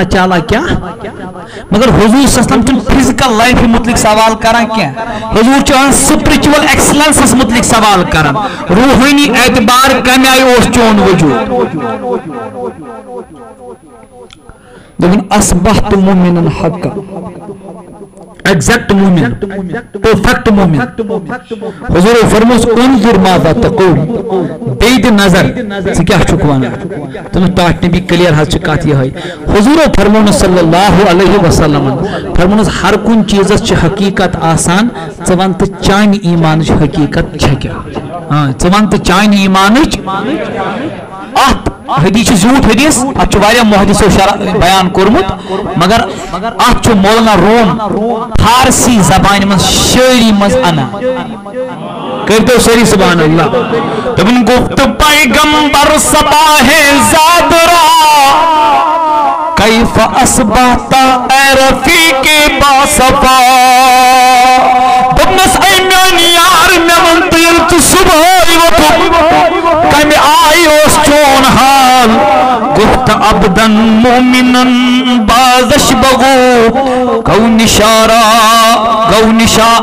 اچالا کیا مگر حضور صلی اللہ علیہ وسلم فزیکل لائف متعلق سوال کران کیا حضور چون سپرچول ایکسلنس متعلق سوال کران روحانی اعتبار کم آئی اس چون وجود لیکن اصبحت مومنا حقا ایگزیکٹ مومن پرفیکٹ مومن حضور فرموس انظر ماذا تقول بید نظر سے کیا چکوانا تمہیں تاٹنے بھی کلیر حض چکات یہ ہے حضور فرمون صلی اللہ علیہ وسلم فرمون ہر کن چیز چھ حقیقت آسان ژوانت چان ایمان حقیقت چھکیا ژوانت چان ایمان ات حدیث زیوت حدیث ات واریاہ محدثو بیان کورمت مگر ات مولانا روم فارسی زبان من شاعری من انا کرتے سری سبحان اللہ تمن گفت پیغمبر صباح زاد را کیف اصبحت اے رفیق باصفا دمس اے میان یار میں تیل تو صبح کمی آئی اس چون حال گفت عبدن مومنن بازش بغو کو نشا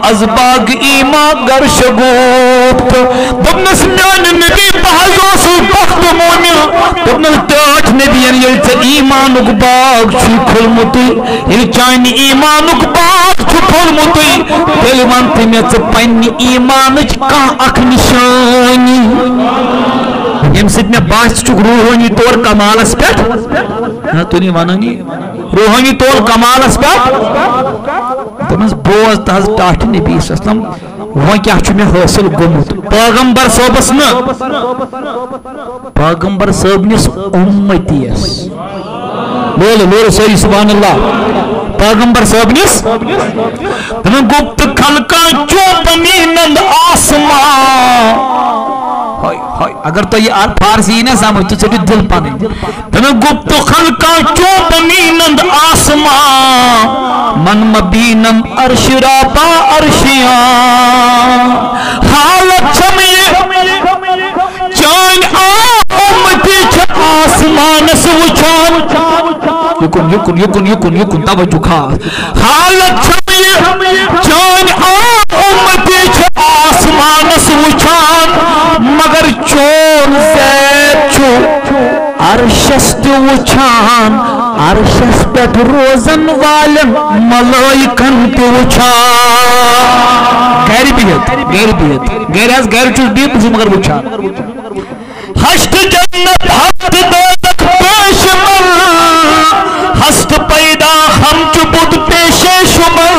از باغ ایما گرش گفت دمس میان نبی بحضوس بخت مومن دمس تاٹ نبی یلت ایمانک باغ چھ کھلمتی یل چانی ایمانک باغ چھ کھلمتی دل ونت میں پنی ایمانچ کان اک نشانی یم سید میں باس چک روحانی طور کمالس پہ تو نہیں وانانی روحانی طور کمالس پہ دمس بوز تحز ٹاٹ نبی صلی اللہ علیہ وسلم وہ کیا چھو میں حاصل گمت پیغمبر صحبس نا پیغمبر صحب نس امتی اس لول سوری سبحان اللہ پیغمبر صحب نس دمن گفت خلقا چوپنی نند آسمان اگر تو یہ فارسی نہ سمجھ تو چلی دل پانے تمہیں گفت خلقا چوپنی نند آسمان من مبینم عرش رابا عرشیاں حالت چمیے چان امتی چھ آسمان سوچان یکن توجہ خاص حالت چمیے چان امتی چھ آسمان سوچان مگر چون زید چھو عرشس تو وچان عرشس پت روزن والن ملائکن تو وچان غیر چوز بھی پوچھو مگر وچان ہشت جنت ہفت دوزخ پیش من ہست پیدا ہم چبود پیش شمر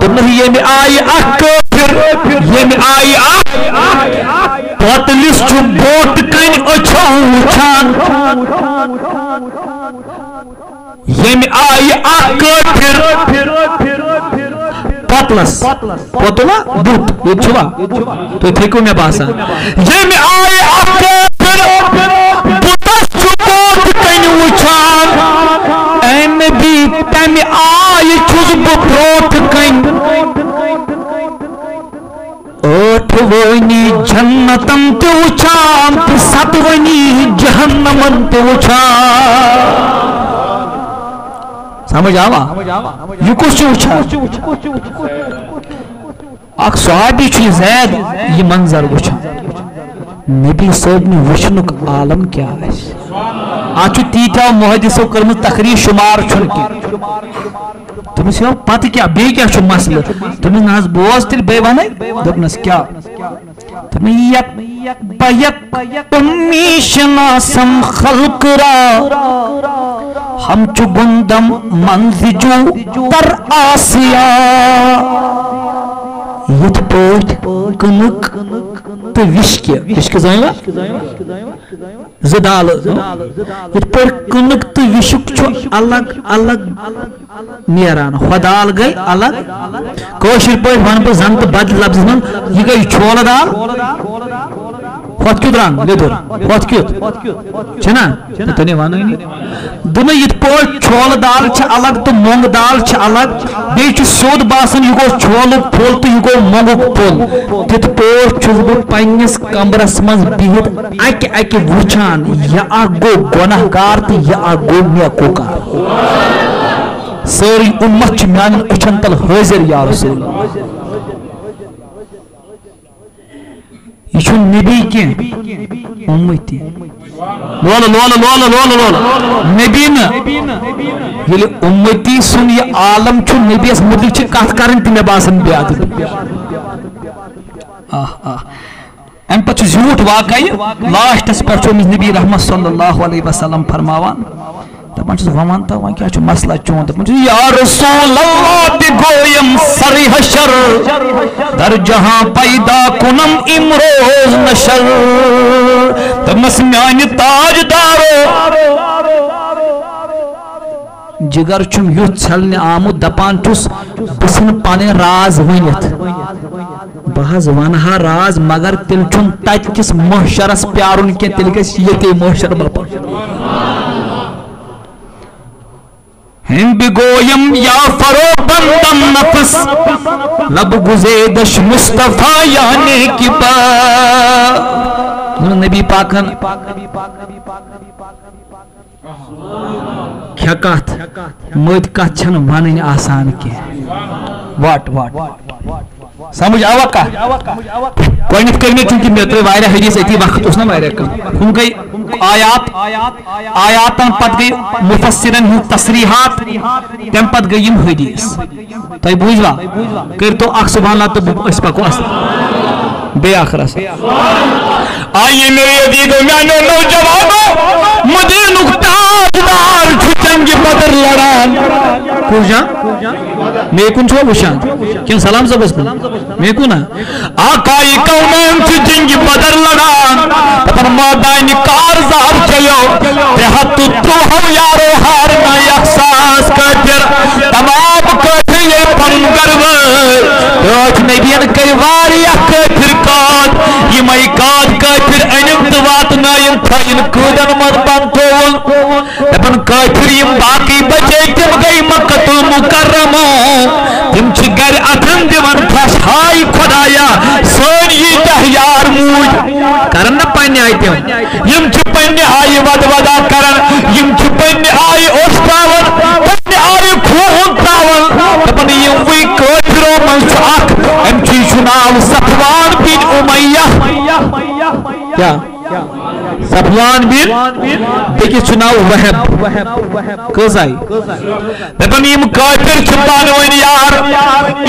تم یہ میں آئی اک پھر یہ میں آئی اک پتلس چو بوٹ کن اچھاؤں چھان یہ میں آئی اک پھر پتلس پتلا بوٹ یہ چھوا تو تھے کو میں باسا یہ میں آئی اک پھر بوٹس چو بوٹ کن اچھان اے نبی تم آئی چھوز بوٹ کن اوٹھوانی جنتم تے وچان تے ستوانی جہنمن تے وچان سمجھ آوا یہ کچھ چھو وچان اک صحابی چھو زید یہ منظر وچان نبی صاحب نے وشنک عالم کیا ہے آچو تیتا محدثو کرم تقریر شمار چھن کے تمہیں سیو پتہ کیا بے کیا چھو مسئلہ تمہیں ناز بوز تل بے وانے دبنس کیا تمہیں یک بیک امی شناسم خلق را ہم چو گندم منزجو تر آسیا یت پوٹ کنک تو وشک زائنوا زدال یت پوٹ کنک تو وشک چھو الگ نیران خدال گئی الگ کوشر پوٹ وان پر زنت بدل لفظ من یہ گئی چھول دال ہوت کیُتھ رنگ لیدر ہوت کیُتھ چھنا تنے ونٲنی دوٚپمَے یِتھ پٲٹھۍ چھولہٕ دال چھِ الگ تہٕ مۄنٛگہٕ دال چھِ الگ بیٚیہِ چھُ سیوٚد باسان یہِ گوٚو چھولُک پھوٚل تہٕ یہِ گوٚو مۄنٛگُک پھوٚل تِتھ پٲٹھۍ چھُس بہٕ پنٛنِس کمرس منٛز بِہِتھ اکہِ اکہِ وٕچھان یہِ اکھ گوٚو گۄناہ گار تہٕ یہِ اکھ گوٚو نیکوکار سٲرٕے اُمت چھُ میانٮ۪ن أچھن تل حٲضِر یا رسول اللہ یہ چھُنہٕ نبی کینٛہہ اُمتی لولہٕ لولہٕ لولہٕ لولہٕ لولہٕ نبی نہٕ ییٚلہِ اُمتی سُنٛد یہِ عالم چھُ نبیَس مُتعلِق چھِ کتھ کرٕنۍ تہِ مےٚ باسان بے ادبی امہِ پتہٕ چھُ زیوٗٹھ واقعہ لاسٹس پٮ۪ٹھ چھُ أمِس نبی رحمت صلی اللہ علیہ وسلم فرماوان دپان چھُس وۄنۍ وَن تہٕ وۄنۍ کیٛاہ چھُ مسلہٕ چون دپان چھُس یا رسول اللہ تہِ گویم سرِ حشر در جہاں پیدا کنم امروز نشر دوٚپمَس میانہِ تاج دارو جگر چھُم یُتھ ژھٮ۪لنہِ آمُت دپان چھُس بہٕ ژھٕنہٕ پنٕنۍ راز ؤنِتھ بہٕ حظ ونہٕ ہا راز مگر تیٚلہِ چھُنہٕ تتہِ کِس محشرس پیارُن کینٛہہ تیٚلہِ گژھِ ییٚتے محشر باپار ہم بگویم یا فرو بندم نفس لب گزیدش مصطفیٰ یعنی کی با نبی پاکن کیا کات مد کات چھن ونن آسان کی واٹ سمجھ آوا کا گۄڈنیٚتھ کٔر مےٚ چونکہ مےٚ ترٛٲے واریاہ حدیث أتی وقت اوس نا واریاہ کم ہُم گٔے آیاتن پتہٕ گٔے مفسرن ہٕنٛز تصریحات تمہِ پتہٕ گٔے یِم حدیث تۄہہِ بوٗزوا کٔرۍتو اکھ سبحان اللہ تہٕ أسۍ پکو اصل بیٚیہِ آخرس آیے میرے عزیزو میانیو نوجوانو مدینُک تاجدار چھُ جنگہِ بدر لڑان کُس جان مے کُن چھُوا وٕچھان کِنہٕ سلام صٲبس کُن مے کُن آقای کونین چھُ جنگہِ بدر لڑان دپان مٲدانہِ کارزار چلو 313 یارو ہارنا 100 کٲفِر تمام کٲفِر ییٚلہِ پنُن گرٕ وٲتۍ رٲچھ نبیَن کٔرۍ واریاہ کٲفِر قٲد یِمے قٲد کٲفِر أنِم تہٕ واتنٲیِن تھٲیِن قٲدن منٛز بنٛد تھووُن دپان کٲفِر یِم باقٕے بچے تِم گٔے مکۃ المکرمہ تِم چھِ گرِ اتھن دِوان پھرٛس ہاے خۄدایا سٲنۍ ییٖتیاہ یار موٗدۍ کرن نہ پننہِ آیہِ تِم یِم چھِ پننہِ آیہِ ودودا کران یِم چھِ پننہِ آیہِ اوٚش تراوان پننہِ آیہِ خوٗن تراوان دپان یِموٕے کٲفِرو منٛز چھُ اکھ أمۍ چھُ ناو صفوان بن امیہ کیٛاہ صفوان بن بیٚکِس چھُ ناو وہب کٔژ آیہِ دپان یِم کٲفِر چھِ پانہٕ ؤنۍ یار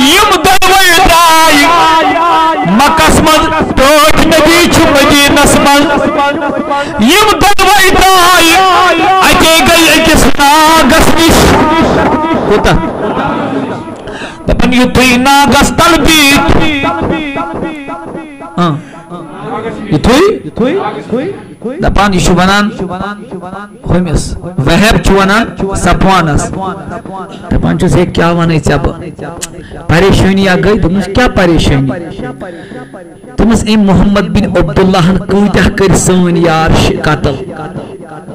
یِم دۄنوَے درٛاے مکس منٛز ٹٲٹھۍ نبی چھُ مدیٖنس منٛز یِم دۄنوَے درٛاے اتے گٔے أکِس ناگس نِش کوٗتاہ دپان یُتھُے ناگس تل بیٖٹھۍ دپان یہ چھُ ونان ہُمِس وہب چھُ ونان صفوانس دپان چھُس ہے کیٛاہ ونے ژےٚ بہٕ پریشٲنی اکھ گٔے دوٚپمَس کیٛاہ پریشٲنی دوٚپمَس أمۍ محمد بن عبداللہن کۭتیاہ کٔرۍ سٲنۍ یار قتل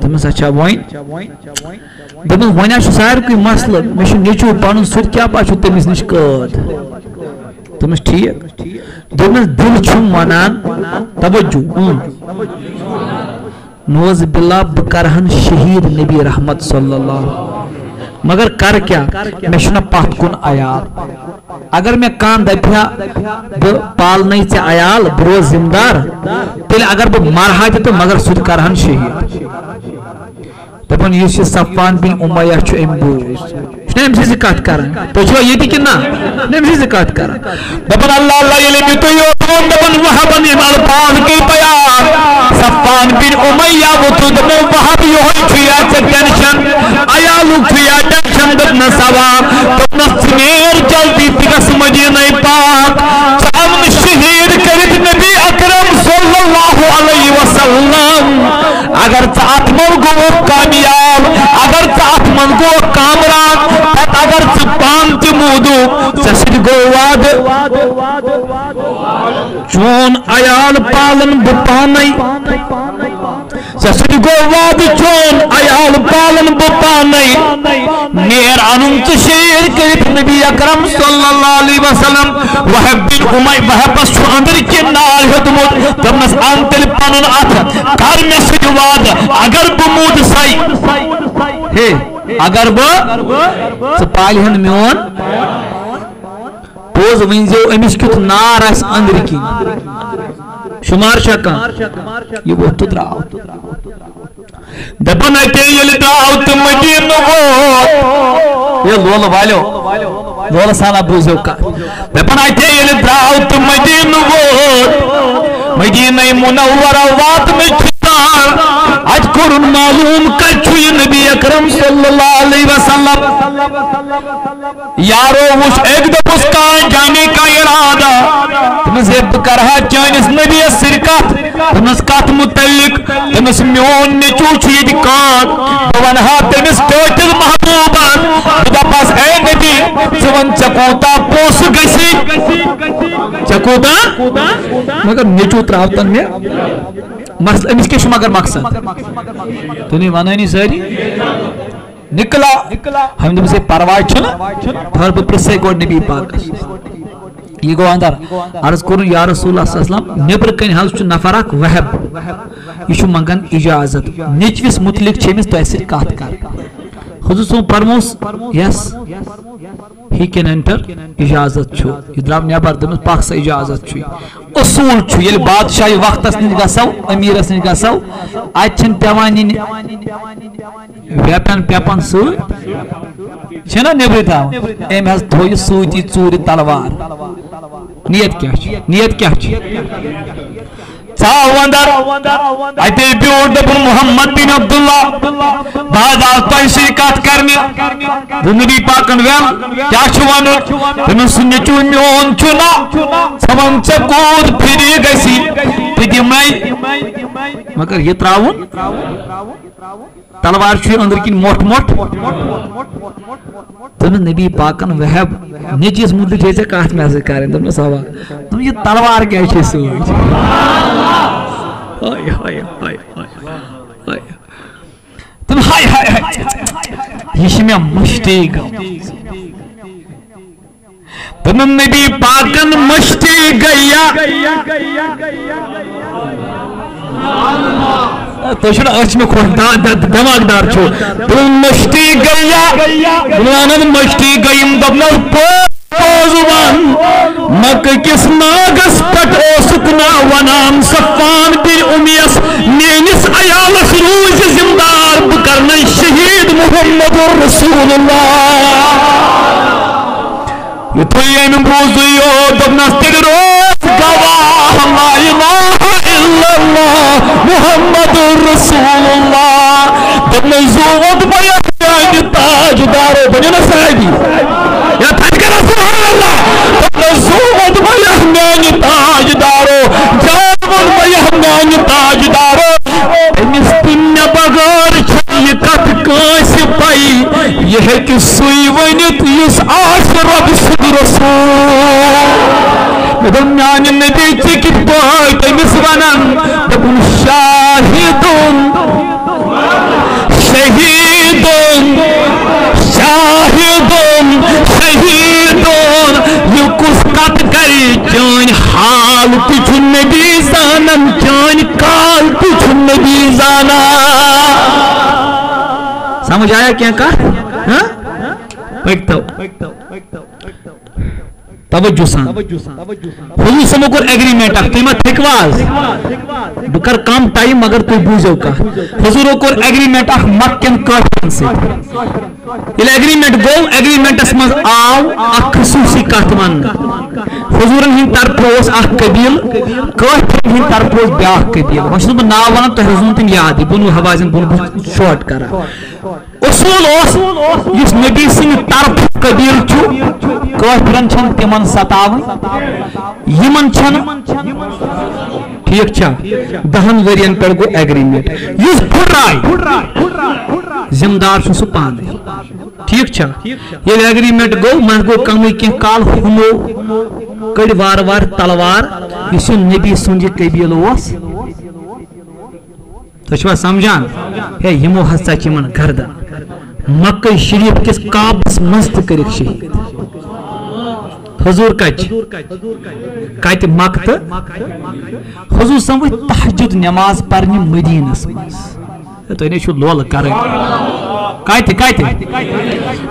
دوٚپمَس اچھا وۄنۍ دوٚپمَس وۄنۍ حظ چھُ ساروٕے مسلہٕ مےٚ چھُ نیٚچوٗ پنُن سُہ تہِ کیٛاہ پتہٕ چھُ تٔمِس نِش قٲد دوٚپمَس ٹھیٖک دوٚپمَس دِل چھُم ونان توجہ نوز باللہ بہٕ کرہن شہید نبی رحمت صلی اللہ مگر کر کیا مےٚ چھُنہ پتھ کُن عیال اگر مےٚ کانٛہہ دپہِ ہا بہٕ پالنَے ژےٚ عیال بہٕ روزٕ ذمہٕ دار تیٚلہِ اگر بہٕ مرہا تہِ تہٕ مگر سُہ تہِ کرہن شہید دپان یُس یہِ صفوان بن امیہ چھُ أمۍ بوٗز چھُنہ أمۍ سٕنٛزِ کتھ کران تُہۍ چھِوا ییٚتہِ کِنہٕ نہ أمۍ سٕنٛزِ کتھ کران دپان اللہ اللہ ییٚلہِ مےٚ تُہۍ اوسوٕ دپان وہبن یِم الفاظ گٔے بیان صفوان بن امیہ ووٚتھُس دوٚپُن وہب یِہوے چھُ یا ژےٚ ٹینشن عیالُک چھُ یا ٹینشن دوٚپنس ثواب دوٚپنس ژٕ نیر جلدی ژٕ گژھ مدیٖنَے پاک ژٕ اَن شہید کٔرِتھ نبی اکرم صلی اللہ علیہ وسلم اگر ژٕ اتھ منٛز گوٚوُکھ کامیاب اگر ژٕ اتھ منٛز گوٚوُکھ کامران پتہٕ اگر ژٕ پانہٕ تہِ موٗدُکھ ژےٚ سۭتۍ گوٚو وعدٕ چون عیال پالن بہ پانے سسری گو واد چون عیال پالن بہ پانے نیر انم تو شیر کرت نبی اکرم صلی اللہ علیہ وسلم وہب بن وہبس چھو اندر کی نال ہدمت دمس انتل پنن اتھ کر میں سج واد اگر بمود سائی ہے اگر بہ پالہن میون پوز ونزو امس کیت نار اس اندر کی شمار شکا یہ وہ تو دراؤ دپن اتے یل دراؤ تو مدینہ ووت یہ لول والو لول سالا بوزو کا دپن اتے یل دراؤ تو مدینہ ووت مدینہ منورہ وات میں چھتار اج قرن معلوم کچھ یہ نبی اکرم صلی اللہ علیہ وسلم یارو وش ایک دپس کان جانے کا ارادہ تمس بکرہا چانس نبی سرکت تمس کت متعلق تمس میون نچو چید کان بونہا تمس ٹوٹل محبوبان دپس اے نبی زون چکوتا پوس گسی چکوتا مگر نچو تراوتن میں امس کے مگر مقصد تو نہیں مانا نہیں ساری نکلا ہم دم سے پرواز چھنا پھر پرسے گو نبی پاک یہ گو اندر عرض کرن یا رسول اللہ صلی اللہ علیہ وسلم نبر کن حض چھ نفر اک وہب یہ منگن اجازت نچوس متعلق چھمس تو ایسے کات کر حضور صلی پرموس یس ہی کین انٹر اجازت چھو یہ درام نیبر دمس پاک سا اجازت چھو اصول چھو یل بادشاہی وقت اس نش گسو امیر اس نش گسو اچھن پیوانی ویپن پیپن سو چھنا نبر تھا ایم ہز تھوئی سوتی ژوری تلوار نیت کیا چھ اندر اتے بیوٹ دپن محمد بن عبداللہ بعد آز تو شرکت کرنے نبی پاکن ویل کیا چھو ونن تمن سنچو میون چھنا سمن چکود پھری گسی پدی میں مگر یہ تراون تلوار چھو اندر کی موٹ تمن نبی پاکن وہب نجیس مدد جیسے کات میں سے کریں تم نے سوا تم یہ تلوار کیا چھے سوچ تم ہائے یہ میں مشتی گا تم نبی پاکن مشتی گیا تو چھوڑا اچھ میں کھوڑ دماغ دار چھو تم مشتی گیا بلانت مشتی گئیم دبنا پوزوان مکہ کس ناگس پٹ او سکنا ونام صفان بن امیس نینس عیالس روز زمدار بکرن شہید محمد رسول اللہ یہ تو یہ بوزیو دبنا تیل روز گواہ لا الہ الا اللہ محمد رسول اللہ دبنا زود بیان تاج دارو بنینا صاحبی یا تھنکر سبحان اللہ دبنا زود بیان تاج دارو جاون بیان تاج دارو امس دنیا بغیر یہ کت کاس پائی یہ ہے کہ سوئی ونت یس آس رب سد رسول میان نبی چکت پاٹ امس ونن دپن شاہدون شہیدون شاہدون شہیدون یہ کس کت کری چان حال تچھ نبی زانن چان کال تچھ نبی زانا سمجھ آیا کیا کہا توجہ سان حضور سمو کر ایگریمنٹ اخ تیمہ تھکواز بکر کم ٹائم مگر کوئی بوزو کا حضور کر ایگریمنٹ اخ مکن کافرن سے یہ ایگریمنٹ گو ایگریمنٹ اسمز آو اخ خصوصی کاتمان حضورن ہن طرفوس اخ قبیل کافرن ہن طرفوس بیاخ قبیل وشن بہ ناو ونن تو حضورن تم یاد بنو حوازن بنو شارٹ کرا اصول اس نبی سن طرف قبیل چھو کافرن چھن تمن ستاون یمن چھن ٹھیک چھا 10 ورین پر گو ایگریمنٹ یس پھرائی ذمدار سو پانے ٹھیک چھا یہ ایگریمنٹ گو من گو کمی کی کال ہمو کڑ وار وار تلوار اس نبی سن یہ قبیل اس تو سمجھان ہے یمو ہسا چمن گردن مکہ شریف کس کعبس مست کرک شہید حضور کت مکہ حضور سمجھ تہجد نماز پرنی مدینس مز تھی نے لول کریں کت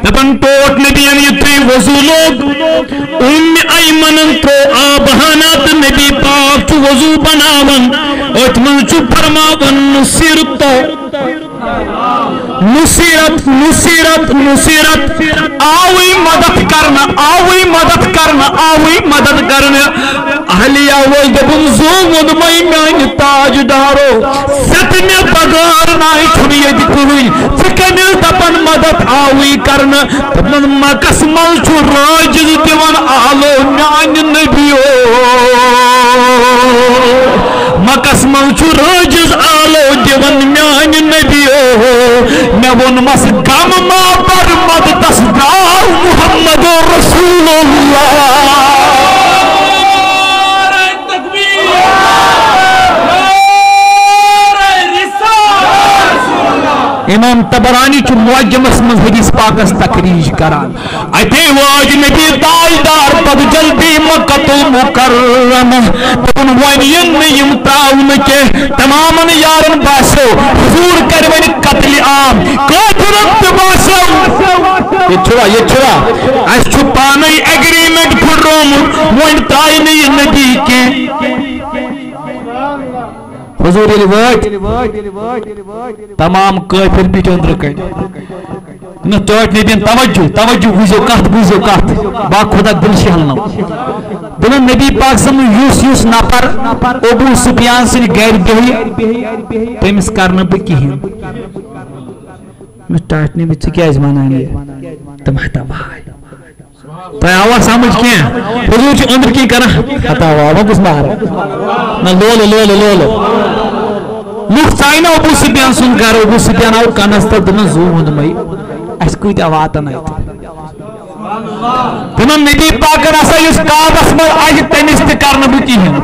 دپن ٹوٹ نبین یتھے وضو لوگ ایمن تھو آب ہنا تو نبی پاک وضو بناون ات من فرماون نصرت آوی مدد کرنا اہلیہ وول دپن زومن مئی میان تاج دارو ستنے بغار نائی چھڑی یت کہین ثقل دپن مدد آوی کرنا دپن مکس مل چھو راجز دیوان آلو میان نبیو مکس مل چھو راجز آلو دیوان میان نبیو میں ون مس غم ما پر مد تصدار محمد رسول اللہ امام تبرانی چھ معجمس من حدیث پاکس تخریج کران اتے واج نبی تاجدار پد جلدی مکۃ المکرم دپن ونین یم تراون کے تمام یارن باسو حضور کر ون قتل عام کافرن تہ باسو یہ چھڑا اس چھ پانے ایگریمنٹ پھروم ون ترائی نی نبی کے حضور تمام کافر بیٹھ اندر کن نہ ٹوٹ نبین توجہ بوزو کت با خدا دل شہلنو دلن نبی پاک سمجھ یوس نفر ابو سفیان سن گھر بہی تمس کرن بہ کہین ٹاٹ نبی ژٕ کیاز ونان یہ تم ہتا بھائی تو آواز سمجھ کیا حضور چھ اندر کی کرنا ہتا ہوا کس مار نہ لول لوگ چاہیے ابو سفیان سن کر ابو سفیان آو کنس تو دن زو ہند مئی اس کوئی واتن دن نبی پاکر ہسا اس کعبس من آج تمس تہ کرنا بہ کہین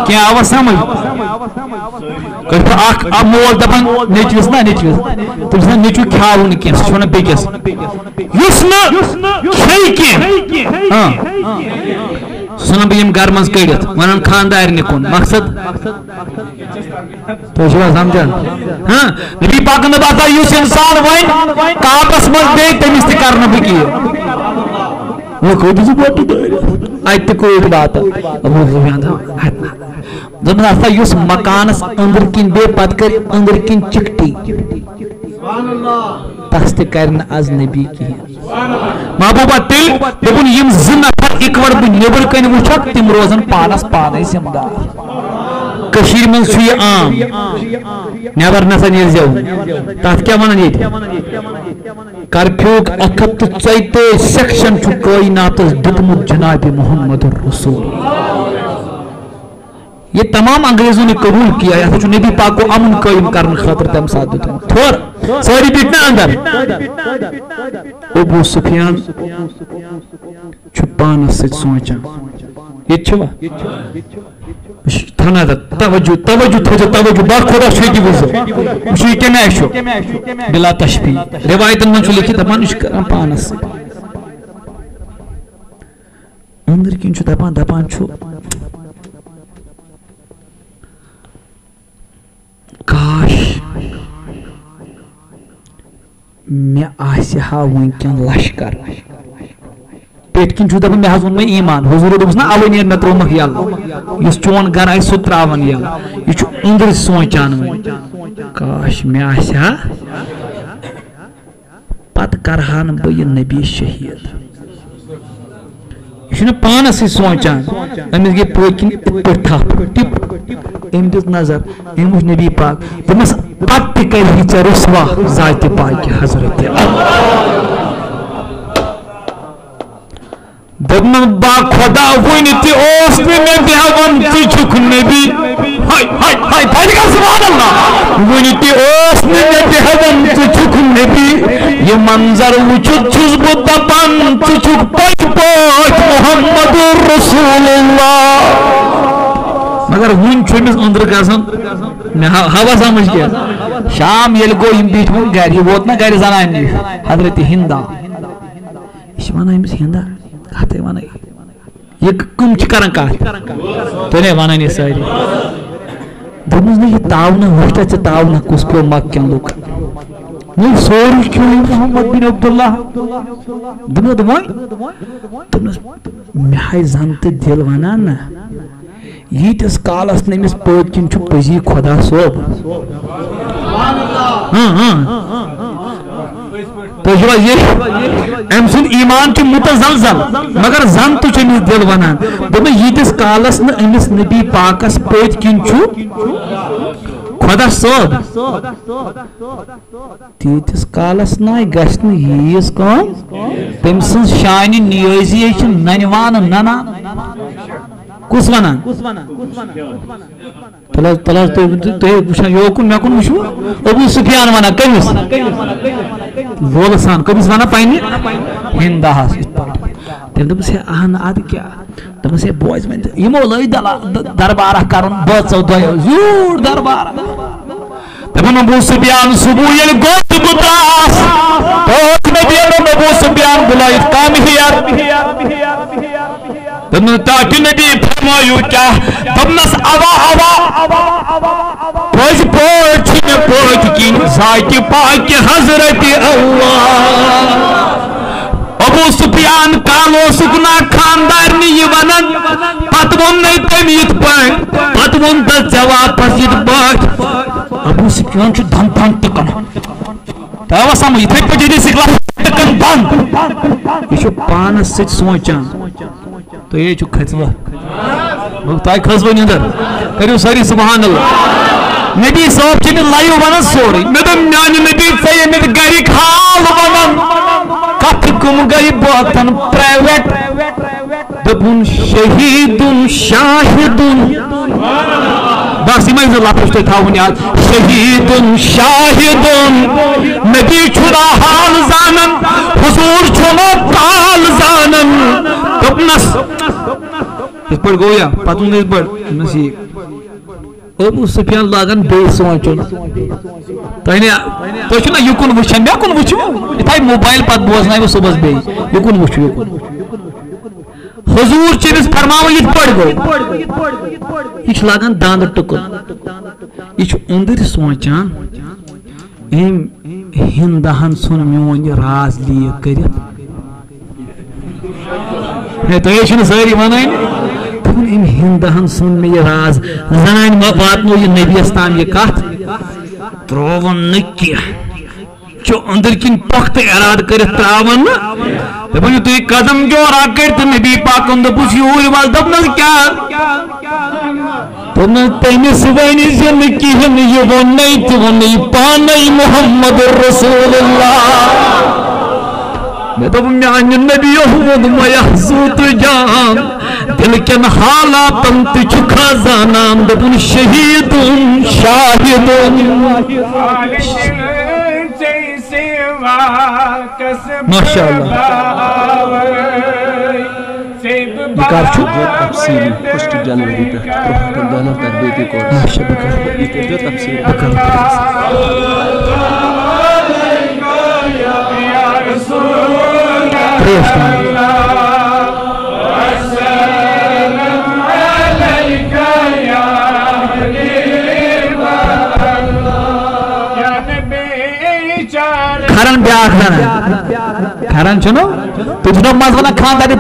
کیا آواز سمجھ اخ مول دپان نیچوس تمس نا نیچو کھاو نہ کینٛہہ سُہ چھُ ونان بیٚکِس یُس نہٕ کھیٚیہِ کینٛہہ سُہ ونان بہٕ یِمہٕ گرٕ منٛز کٔڑِتھ ونان خاندارنہِ کُن مقصد تُہۍ چھِوا سمجھان نبی پاکن دوٚپ ہسا یُس اِنسان وۄنۍ کعبس منٛز بیٚہہِ تٔمِس تہِ کرنہٕ بہٕ کینٛہہ اتہ کوئی بات دپن ہسا اس مکانس اندر کن بے پتہ کر اندر کن چکٹی تس تہ کر آز نبی کہین محبوبہ تیل دپن یم زٕ نفر اکوڑ بہ نیبر کن وچھک تم روزن پانس پانے سمدار کشیر من چھ یہ عام نیبر نسا نیرزیو تات کیا ونان یہ کرفیوک 134 سیکشن چھ کائناتس دتمت جناب محمد الرسول یہ تمام انگریزوں نے قبول کیا ہے جو نبی پاک کو امن قائم کرنے خاطر تم ساتھ دیتا تھور ساری بیٹنا اندر ابو سفیان چھپانا سے سوچا یہ چھوا تھانا دا توجہ با خدا شوی بوزو شوی کمی ایشو بلا تشبیح روایتن من چھو لکھی دپانش کرم پانس اندر کین چھو دپان چھو کاش میں آسی ہا ونکن لشکر پیٹ کن چھو دپان میں حضور میں ایمان حضور دوس نا اوے نیر میں ترومک یل یس چون گھر آئی سو تراون یل یہ چھو اندر سوچان ون کاش میں آسی ہا پت کرہان بہ یہ نبی شہید یہ پانس سوچان امس گئی پوکن ات پہ تھپ ٹپ ام دس نظر ام وچ نبی پاک دمس پت تہ کر ژے رسوا ذات پاک حضرت دپن با خدا ون تہ اوس نہ مے بیہون ژٕ چھُکھ نبی ہائے پہلے کا سبحان اللہ ونتی اوس نبی ہدن چچک نبی یہ منظر وچھت چھس بہ دپان چچک پچ پاٹ محمد رسول اللہ مگر ون چھمس اندر گژھان مے ہوا سمجھ کیا شام یل گو یم بیٹھ گر یہ ووت نا گر زنان نش حضرت ہندا یہ ونان امس ہندا کتھ ون یہ کم کران کت تھی ونان یہ ساری دس نا یہ تاؤنہ وچھتا ژے تاؤنہ کس پیو مکین لوک وہ سورُے کیوں محمد بن عبداللہ دوٚپنس مے ہاے زن تہٕ دل ونان نا ییتس کالس نمس پٔتۍ کِنۍ چھُ پٔزی خدا صٲب تُہۍ چھِوا یہ أمۍ سُنٛد ایمان چھُ متزلزل مگر زن تہِ چھُ أمِس دل ونان دوٚپُن ییتس کالس نہٕ أمِس نبی پاکس پٔتۍ کِنۍ چھُ خدا صٲب تیٖتِس کالس ناے گژھِ نہٕ ییٖژ کٲم تٔمۍ سٕنٛز شانہِ نیٲزی چھِ ننوان ننان کس ونان تُہۍ وٕچھان یوکُن مےٚ کُن وٕچھو ابو سفیان ونان کٔمِس لولہٕ سان کٔمِس ونان پننہِ ہنداہس یِتھ پٲٹھۍ تٔمۍ دوٚپُس ہے اہن ادٕ کیٛاہ دوٚپمس ہے بوز وۄنۍ یِمو لٲگۍ دربارہ کرُن بٲژو دۄیو زیوٗٹھ دربارہ دپان ابو سفیان صبح ییٚلہِ گوٚو تہٕ بہٕ درٛاس پٲٹھۍ مےٚ دیٖنُن ابو سفیان بُلٲیِتھ کم ہیر تاکہ نبی فرمایو کیا دپنس اوا پٔزۍ پٲٹھۍ چھِ مےٚ پٲٹھۍ کِنۍ ذاتہِ پاکہِ حضرت اللہ ابو سفیان کال اوسُکھ نا خاندارنہِ یہِ ونان پتہٕ ووٚننَے تٔمۍ یِتھ پٲٹھۍ پتہٕ ووٚن تس ژےٚ واپس یِتھ پٲٹھۍ ابو سفیان چھُ دم دم ٹِکان تۄہہِ سمجھ یِتھٕے پٲٹھۍ ییٚلہِ سِکلا ٹِکان دم یہِ چھُ پانس سۭتۍ سونٛچان تو یہ چھو کھچوا تائی کھسو نیندر کریو ساری سبحان اللہ نبی صاحب چھنی لائیو ونن سوری میں تو میانی نبی ژے میں گرک حال ونن کتھ کم گئی باتن پرائیویٹ دپن شہیدن شاہدن بس یہ میں لفظ تھی تھاون یاد شہیدن شاہدن نبی چھنا حال زانن حضور چھنا تال زانن دپنس اس پر گویا پتہ اس پر نسی ابو سفیان لاگن بے سوچن تو چھنا یکن وچھن مے کن وچھو تھائی موبائل پت بوزنائی وہ صبح بے یکن وچھو حضور چیز فرماو یہ پڑ گو یہ لاگن داند ٹکن یہ اندر سوچان ام ہندہن سن میون راز لیے کرت تو یہ ساری ون ام ہندہن سن میں یہ راز زنان واتنو یہ نبی استان یہ کت ترون نکیہ جو اندر کن پخت اراد کرت تراون دپن تو قدم جو را کرت نبی پاک دپس یور واز دپن کیا تم تمس ونی زن کہن یہ ونی تو ونی پانی محمد رسول اللہ میں دب میان نبی احمد میحزوت جان دل کن حالاتن تچ خزانان دبن شہیدن شاہدن ماشاءاللہ بکار چھو تفسیری پشت جنوری پہ پروپگنڈا تربیتی کورس ماشاءاللہ یہ تفسیر کھرن بیاکھ کھرن چھنو تجھنو مز ونان خاندار